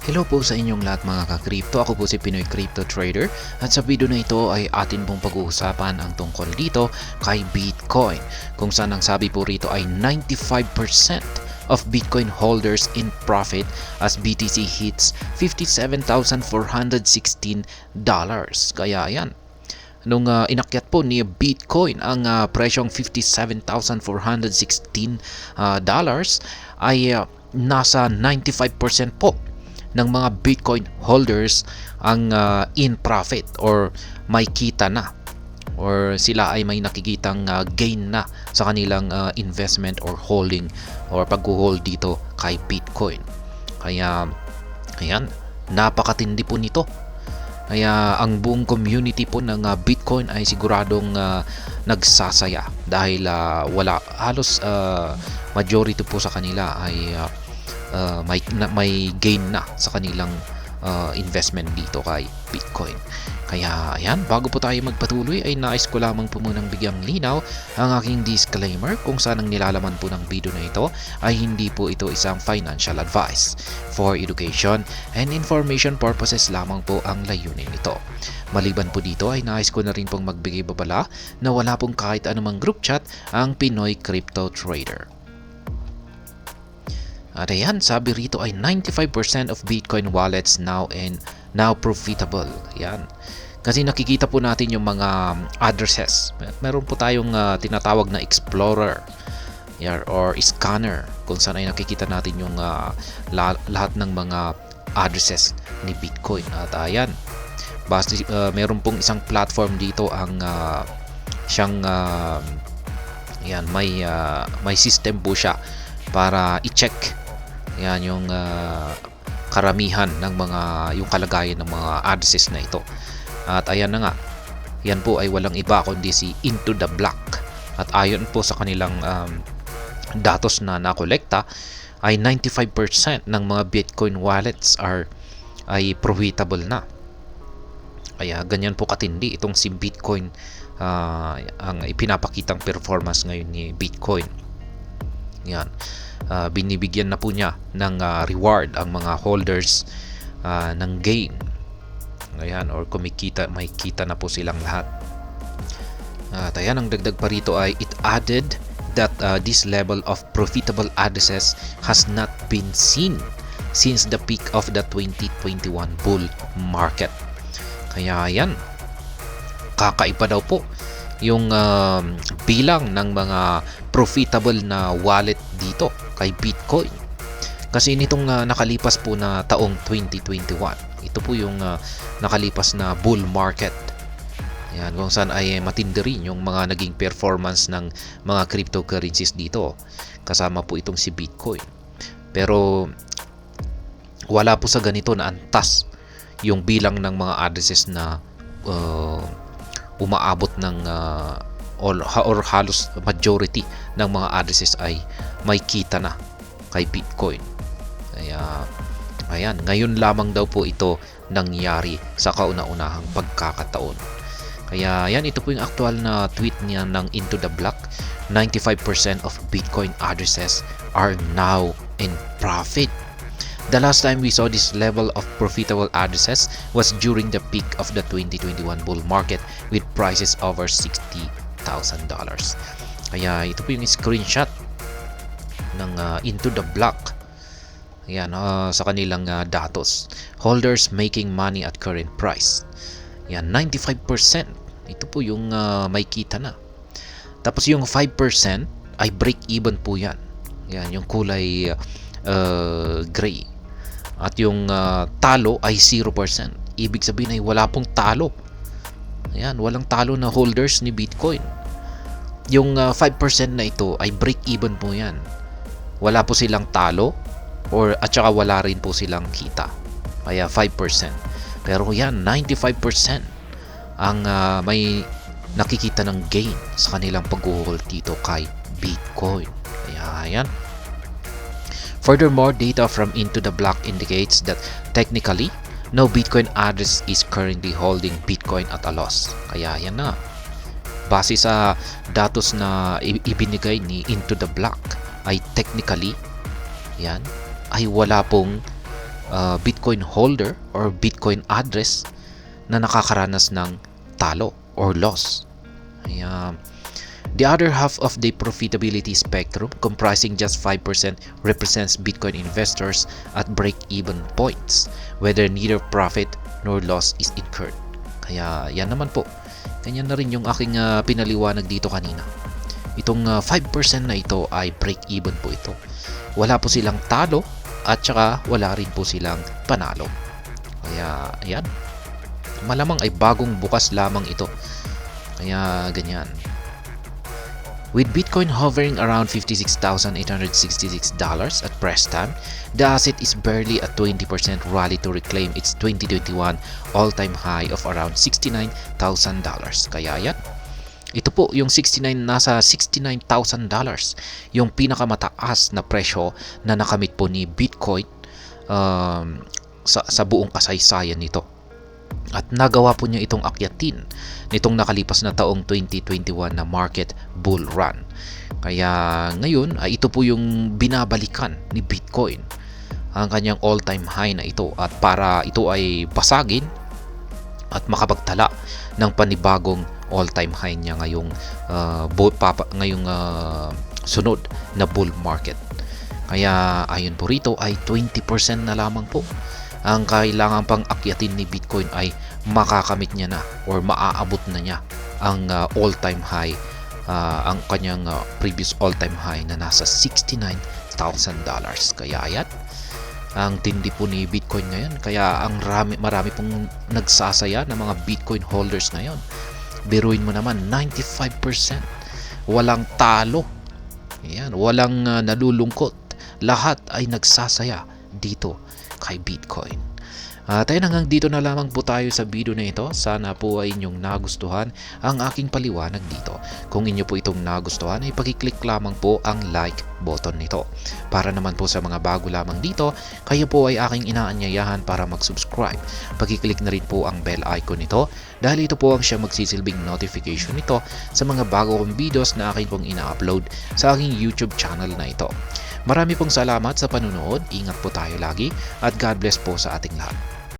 Hello po sa inyong lahat mga ka-crypto. Ako po si Pinoy Crypto Trader at sa video na ito ay atin pong pag-uusapan ang tungkol dito kay Bitcoin, kung saan ang sabi po rito ay 95% of Bitcoin holders in profit as BTC hits $57,416. Kaya yan, nung inakyat po ni Bitcoin ang presyong $57,416 ay nasa 95% po ng mga Bitcoin holders ang in profit or may kita na, or sila ay may nakikitang gain na sa kanilang investment or holding or pag-hold dito kay Bitcoin. Kaya ayan, napakatindi po nito. Kaya ang buong community po ng Bitcoin ay siguradong nagsasaya dahil wala halos majority po sa kanila ay may gain na sa kanilang investment dito kay Bitcoin. Kaya ayan, bago po tayo magpatuloy ay nais ko lamang po munang bigyang linaw ang aking disclaimer kung saan ang nilalaman po ng video na ito ay hindi po ito isang financial advice. For education and information purposes lamang po ang layunin nito. Maliban po dito ay nais ko na rin pong magbigay babala na wala pong kahit anumang group chat ang Pinoy Crypto Trader. At ayan, sabi rito ay 95% of Bitcoin wallets now profitable. Yan. Kasi nakikita po natin yung mga addresses. Meron po tayong tinatawag na explorer or scanner kung saan ay nakikita natin yung lahat ng mga addresses ni Bitcoin. At ayan, meron pong isang platform dito ang siyang yan, may system po siya para i-check yan yung karamihan ng yung kalagayan ng mga addresses na ito. At ayan na nga, yan po ay walang iba kundi si Into the Block. At ayon po sa kanilang datos na nakolekta ay 95% ng mga Bitcoin wallets ay profitable na. Kaya ganyan po katindi itong si Bitcoin, ang ipinapakitang performance ngayon ni Bitcoin. Yan. Binibigyan na po niya ng reward ang mga holders ng gain. Ayan, or may kita na po silang lahat. At ayan, ang dagdag pa rito ay it added that this level of profitable addresses has not been seen since the peak of the 2021 bull market. Kaya ayan, kakaiba daw po yung bilang ng mga profitable na wallet dito kay Bitcoin. Kasi nitong nakalipas po na taong 2021, ito po yung nakalipas na bull market. Yan, kung saan ay matindi rin yung mga naging performance ng mga cryptocurrencies dito. Kasama po itong si Bitcoin. Pero wala po sa ganito na antas yung bilang ng mga addresses na umaabot ng or halos majority ng mga addresses ay may kita na kay Bitcoin. Kaya ayan, ngayon lamang daw po ito nangyari sa kauna-unahang pagkakataon. Kaya ayan, ito po yung actual na tweet niya ng Into the Block. 95% of Bitcoin addresses are now in profit. The last time we saw this level of profitable addresses was during the peak of the 2021 bull market with prices over $60,000. Kaya ito po yung screenshot ng Into the Block. Ayan, sa kanilang datos. Holders making money at current price. Ayan, 95%. Ito po yung may kita na. Tapos yung 5% ay break even po yan. Ayan, yung kulay gray. At yung talo ay 0%. Ibig sabihin ay wala pong talo. Ayan, walang talo na holders ni Bitcoin. Yung 5% na ito ay break even po yan. Wala po silang talo at saka wala rin po silang kita. Kaya 5%. Pero yan, 95% ang may nakikita ng gain sa kanilang pag-hold dito kay Bitcoin. Kaya yan. Furthermore, data from Into the Block indicates that technically, no Bitcoin address is currently holding Bitcoin at a loss. Kaya yan na. Base sa datos na ibinigay ni Into the Block ay technically, yan, ay wala pong Bitcoin holder or Bitcoin address na nakakaranas ng talo or loss. Ayan. The other half of the profitability spectrum, comprising just 5%, represents Bitcoin investors at break-even points, whether neither profit nor loss is incurred. Kaya yan naman po. Ganyan na rin yung aking pinaliwanag dito kanina. Itong 5% na ito ay break-even po ito. Wala po silang talo at saka wala rin po silang panalo. Kaya ayan. Malamang ay bagong bukas lamang ito. Kaya ganyan. With Bitcoin hovering around $56,866 at press time, the asset is barely a 20% rally to reclaim its 2021 all-time high of around $69,000. Kaya yan, ito po yung nasa $69,000, yung pinakamataas na presyo na nakamit po ni Bitcoin sa buong kasaysayan nito. At nagawa po niya itong akyatin nitong nakalipas na taong 2021 na market bull run. Kaya ngayon ay ito po yung binabalikan ni Bitcoin, ang kanyang all-time high na ito, at para ito ay basagin at makapagtala ng panibagong all-time high niya ngayong sunod na bull market. Kaya ayon po rito ay 20% na lamang po ang kailangan pang akyatin ni Bitcoin ay makakamit niya na or maaabot na niya ang all-time high, ang kanyang previous all-time high na nasa $69,000. Kaya yan, ang tindi po ni Bitcoin ngayon. Kaya ang marami pong nagsasaya ng mga Bitcoin holders ngayon. Biruin mo naman, 95%. Walang talo. Yan, walang nalulungkot. Lahat ay nagsasaya dito kay Bitcoin. Tayo hanggang dito na lamang po tayo sa video na ito. Sana po ay inyong nagustuhan ang aking paliwanag dito. Kung inyo po itong nagustuhan ay pakiclick lamang po ang like button nito. Para naman po sa mga bago lamang dito, kayo po ay aking inaanyayahan para mag-subscribe. Pakiclick na rin po ang bell icon nito dahil ito po ang siya magsisilbing notification nito sa mga bago kong videos na aking pong ina-upload sa aking YouTube channel na ito. Marami pong salamat sa panunood, ingat po tayo lagi at God bless po sa ating lahat.